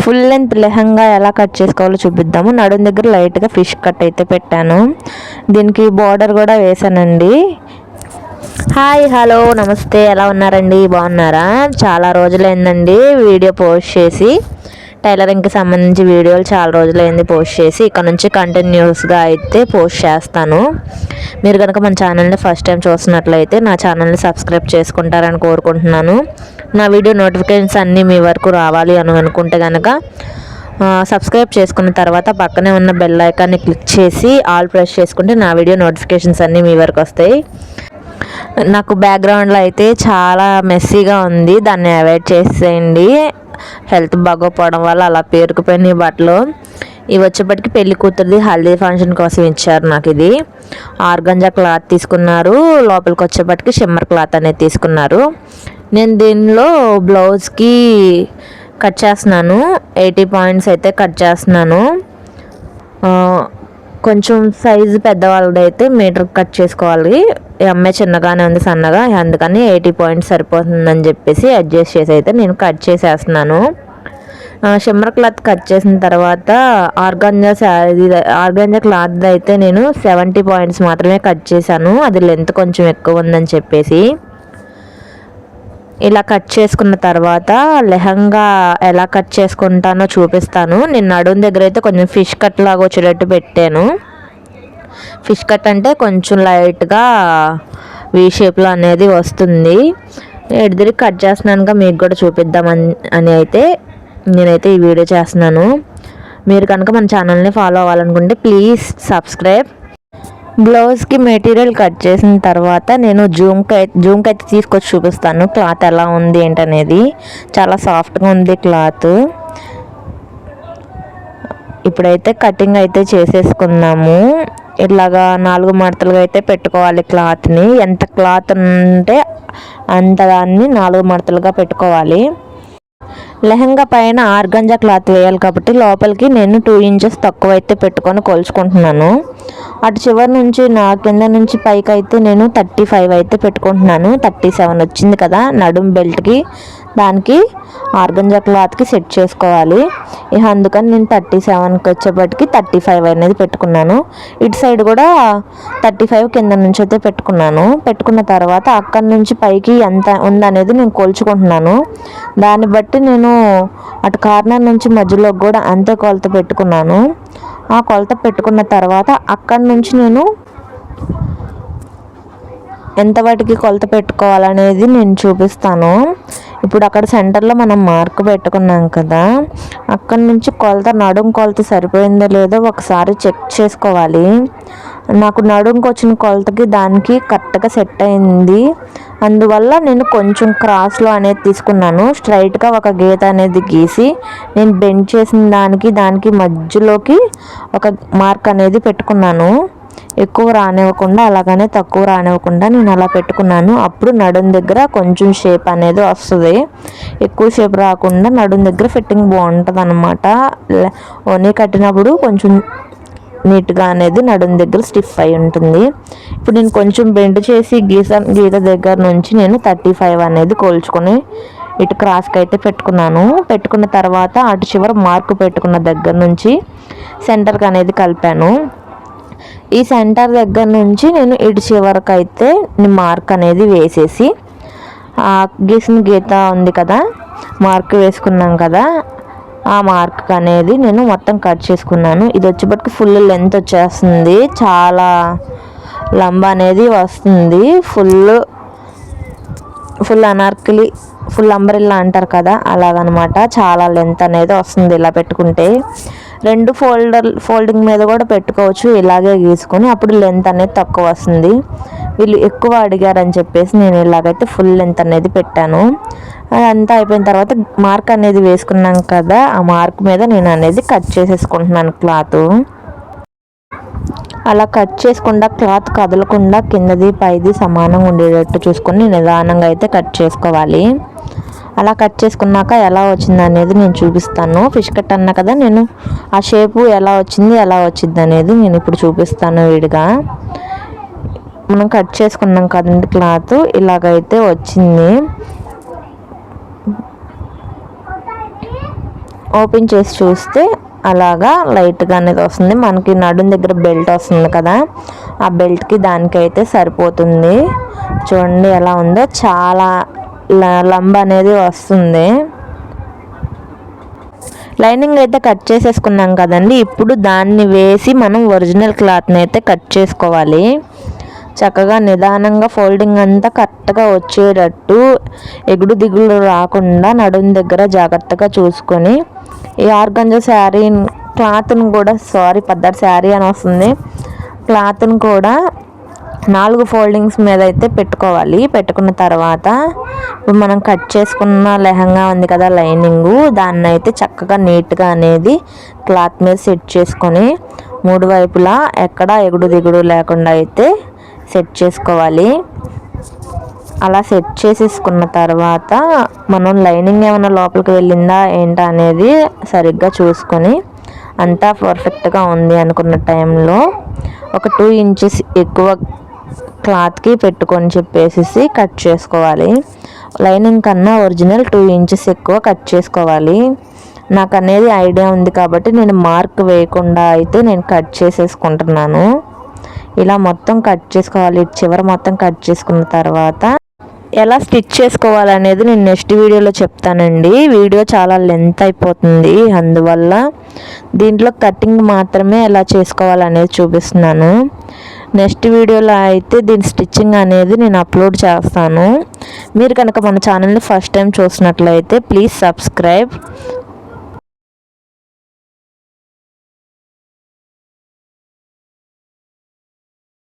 Full length lehenga ఎలా cut చేసుకోవాలో చూపిద్దాము. నడుం దగ్గర లైట్గా ఫిష్ కట్ అయితే పెట్టాను. దీనికి బార్డర్ కూడా వేసానండి. హాయ్, హలో, నమస్తే, ఎలా ఉన్నారండి? బాగున్నారా? చాలా రోజులైందండి వీడియో పోస్ట్ చేసి. టైలరింగ్కి సంబంధించి వీడియోలు చాలా రోజులైంది పోస్ట్ చేసి. ఇక్కడ నుంచి కంటిన్యూస్గా అయితే పోస్ట్ చేస్తాను. మీరు కనుక మన ఛానల్ని ఫస్ట్ టైం చూస్తున్నట్లయితే నా ఛానల్ని సబ్స్క్రైబ్ చేసుకుంటారని కోరుకుంటున్నాను. నా వీడియో నోటిఫికేషన్స్ అన్నీ మీ వరకు రావాలి అని అనుకుంటే కనుక సబ్స్క్రైబ్ చేసుకున్న తర్వాత పక్కనే ఉన్న బెల్ ఐకాన్ని క్లిక్ చేసి ఆల్ ప్రెస్ చేసుకుంటే నా వీడియో నోటిఫికేషన్స్ అన్నీ మీ వరకు వస్తాయి. నాకు బ్యాక్గ్రౌండ్లో అయితే చాలా మెస్సీగా ఉంది, దాన్ని అవాయిడ్ చేసేయండి. హెల్త్ బాగోపోవడం వల్ల అలా పేరుకుపోయినాయి బట్టలు. ఇవి వచ్చేప్పటికి పెళ్లి కూతురిది హల్దీ ఫంక్షన్ కోసం ఇచ్చారు నాకు. ఇది ఆర్గంజా క్లాత్ తీసుకున్నారు, లోపలికి వచ్చేప్పటికి షిమ్మర్ క్లాత్ అనేది తీసుకున్నారు. నేను దీనిలో బ్లౌజ్కి కట్ చేస్తున్నాను, 80 పాయింట్స్ అయితే కట్ చేస్తున్నాను. కొంచెం సైజు పెద్దవాళ్ళది అయితే మీటర్ కట్ చేసుకోవాలి. ఈ అమ్మాయి చిన్నగానే ఉంది, సన్నగా, అందుకని 80 పాయింట్స్ సరిపోతుందని చెప్పేసి అడ్జస్ట్ చేసి అయితే నేను కట్ చేసేస్తున్నాను. షిమ్మర్ క్లాత్ కట్ చేసిన తర్వాత ఆర్గాంజా క్లాత్ అయితే నేను 70 పాయింట్స్ మాత్రమే కట్ చేశాను. అది లెంత్ కొంచెం ఎక్కువ ఉందని చెప్పేసి. ఇలా కట్ చేసుకున్న తర్వాత లెహంగా ఎలా కట్ చేసుకుంటానో చూపిస్తాను. నేను నడుం దగ్గర అయితే కొంచెం ఫిష్ కట్ లాగా వచ్చేటట్టు పెట్టాను. ఫిష్ కట్ అంటే కొంచెం లైట్గా వీ షేప్లో అనేది వస్తుంది. ఎడిదిరి కట్ చేస్తున్నానుగా మీకు కూడా చూపిద్దామని అయితే నేనైతే ఈ వీడియో చేస్తున్నాను. మీరు కనుక మన ఛానల్ని ఫాలో అవ్వాలనుకుంటే ప్లీజ్ సబ్స్క్రైబ్. బ్లౌజ్కి మెటీరియల్ కట్ చేసిన తర్వాత నేను జూమ్కి అయితే తీసుకొచ్చి చూపిస్తాను క్లాత్ ఎలా ఉంది ఏంటనేది. చాలా సాఫ్ట్గా ఉంది క్లాత్. ఇప్పుడైతే కటింగ్ అయితే చేసేసుకున్నాము. ఇట్లాగా 4 మడతలుగా అయితే పెట్టుకోవాలి క్లాత్ని. ఎంత క్లాత్ ఉంటే అంత దాన్ని 4 మడతలుగా పెట్టుకోవాలి. లెహంగా పైన ఆర్గంజా క్లాత్ వేయాలి కాబట్టి లోపలికి నేను 2 ఇంచెస్ తక్కువ అయితే పెట్టుకొని కొలుచుకుంటున్నాను. అటు చివరి నుంచి నా కింద నుంచి పైకి అయితే నేను 35 అయితే పెట్టుకుంటున్నాను. 37 వచ్చింది కదా నడుం బెల్ట్కి, దానికి ఆర్గంజా క్లాత్కి సెట్ చేసుకోవాలి. ఇక అందుకని నేను 37కి వచ్చేప్పటికి 35 అనేది పెట్టుకున్నాను. ఇటు సైడ్ కూడా 35 కింద నుంచి అయితే పెట్టుకున్న తర్వాత అక్కడి నుంచి పైకి ఎంత ఉందనేది నేను కొలుచుకుంటున్నాను. దాన్ని బట్టి నేను అటు కార్నర్ నుంచి మధ్యలోకి కూడా అంతే కొలత పెట్టుకున్నాను. ఆ కొలత పెట్టుకున్న తర్వాత అక్కడి నుంచి నేను ఎంత వాటికి కొలత పెట్టుకోవాలనేది నేను చూపిస్తాను. ఇప్పుడు అక్కడ సెంటర్లో మనం మార్క్ పెట్టుకున్నాం కదా, అక్కడి నుంచి కొలత నడుం కొలత సరిపోయిందో లేదో ఒకసారి చెక్ చేసుకోవాలి. నాకు నడుంకి వచ్చిన కొలతకి దానికి కరెక్ట్గా సెట్ అయింది. అందువల్ల నేను కొంచెం క్రాస్లో అనేది తీసుకున్నాను. స్ట్రైట్గా ఒక గీత అనేది గీసి నేను బెండ్ చేసిన దానికి మధ్యలోకి ఒక మార్క్ అనేది పెట్టుకున్నాను. ఎక్కువ రానివ్వకుండా, అలాగనే తక్కువ రానివ్వకుండా నేను అలా పెట్టుకున్నాను. అప్పుడు నడుం దగ్గర కొంచెం షేప్ అనేది వస్తుంది. ఎక్కువ షేప్ రాకుండా నడుం దగ్గర ఫిట్టింగ్ బాగుంటుంది అన్నమాట. ఓనీ కట్టినప్పుడు కొంచెం నీట్గా అనేది నడుం దగ్గర స్టిఫ్ అయి ఉంటుంది. ఇప్పుడు నేను కొంచెం బెండ్ చేసి గీత దగ్గర నుంచి నేను 35 అనేది కోల్చుకొని ఇటు క్రాస్కి అయితే పెట్టుకున్న తర్వాత అటు చివర మార్కు పెట్టుకున్న దగ్గర నుంచి సెంటర్కి అనేది కలిపాను. ఈ సెంటర్ దగ్గర నుంచి నేను ఇటు చివరికి అయితే మార్క్ అనేది వేసేసి గీసిన గీత ఉంది కదా, మార్క్ వేసుకున్నాం కదా, ఆ మార్క్ అనేది నేను మొత్తం కట్ చేసుకున్నాను. ఇది వచ్చేప్పటికి ఫుల్ లెంత్ వచ్చేస్తుంది, చాలా లంబా అనేది వస్తుంది. ఫుల్ అనార్కలి, ఫుల్ అంబ్రెల్లా అంటారు కదా, అలాగనమాట. చాలా లెంత్ అనేది వస్తుంది ఇలా పెట్టుకుంటే. 2 ఫోల్డింగ్ మీద కూడా పెట్టుకోవచ్చు ఇలాగే గీసుకొని, అప్పుడు లెంత్ అనేది తక్కువ వస్తుంది. వీళ్ళు ఎక్కువ అడిగారని చెప్పేసి నేను ఇలాగైతే ఫుల్ లెంత్ అనేది పెట్టాను. అదంతా అయిపోయిన తర్వాత మార్క్ అనేది వేసుకున్నాం కదా, ఆ మార్క్ మీద నేను అనేది కట్ చేసేసుకుంటున్నాను క్లాత్. అలా కట్ చేసుకుండా క్లాత్ కదలకుండా కిందది పైది సమానంగా ఉండేటట్టు చూసుకొని నిదానంగా అయితే కట్ చేసుకోవాలి. అలా కట్ చేసుకున్నాక ఎలా వచ్చింది అనేది నేను చూపిస్తాను. ఫిష్ కట్ అన్నా కదా నేను, ఆ షేపు ఎలా వచ్చింది అనేది నేను ఇప్పుడు చూపిస్తాను విడిగా. మనం కట్ చేసుకున్నాం కదండి క్లాత్, ఇలాగైతే వచ్చింది. ఓపెన్ చేసి చూస్తే అలాగా లైట్గా అనేది వస్తుంది. మనకి నడుం దగ్గర బెల్ట్ వస్తుంది కదా, ఆ బెల్ట్కి దానికైతే సరిపోతుంది. చూడండి ఎలా ఉందో, చాలా లంబ అనేది వస్తుంది. లైనింగ్ అయితే కట్ చేసేసుకున్నాం కదండి. ఇప్పుడు దాన్ని వేసి మనం ఒరిజినల్ క్లాత్ని అయితే కట్ చేసుకోవాలి. చక్కగా నిదానంగా ఫోల్డింగ్ అంతా కరెక్ట్గా వచ్చేటట్టు, ఎగుడు దిగులు రాకుండా నడుం దగ్గర జాగ్రత్తగా చూసుకొని, ఈ ఆర్గంజా శారీ క్లాత్ని కూడా పద్దటి శారీ అని వస్తుంది, క్లాత్ని కూడా 4 ఫోల్డింగ్స్ మీద అయితే పెట్టుకోవాలి. పెట్టుకున్న తర్వాత ఇప్పుడు మనం కట్ చేసుకున్న లెహంగా ఉంది కదా లైనింగు, దాన్ని అయితే చక్కగా నీట్గా అనేది క్లాత్ మీద సెట్ చేసుకొని 3 వైపులా ఎక్కడ ఎగుడు దిగుడు లేకుండా అయితే సెట్ చేసుకోవాలి. అలా సెట్ చేసేసుకున్న తర్వాత మనం లైనింగ్ ఏమైనా లోపలికి వెళ్ళిందా ఏంటా అనేది సరిగ్గా చూసుకొని, అంతా పర్ఫెక్ట్గా ఉంది అనుకున్న టైంలో ఒక 2 ఇంచెస్ ఎక్కువ క్లాత్కి పెట్టుకొని చెప్పేసి కట్ చేసుకోవాలి. లైనింగ్ కన్నా ఒరిజినల్ 2 ఇంచెస్ ఎక్కువ కట్ చేసుకోవాలి. నాకు అనేది ఐడియా ఉంది కాబట్టి నేను మార్క్ వేయకుండా అయితే నేను కట్ చేసేసుకుంటున్నాను. ఇలా మొత్తం కట్ చేసుకోవాలి. చివర మొత్తం కట్ చేసుకున్న తర్వాత ఎలా స్టిచ్ చేసుకోవాలనేది నేను నెక్స్ట్ వీడియోలో చెప్తానండి. వీడియో చాలా లెంత్ అయిపోతుంది, అందువల్ల దీంట్లో కటింగ్ మాత్రమే ఎలా చేసుకోవాలనేది చూపిస్తున్నాను. నెక్స్ట్ వీడియోలో అయితే దీని స్టిచ్చింగ్ అనేది నేను అప్లోడ్ చేస్తాను. మీరు కనుక మన ఛానల్ని ఫస్ట్ టైం చూసినట్లయితే ప్లీజ్ సబ్స్క్రైబ్.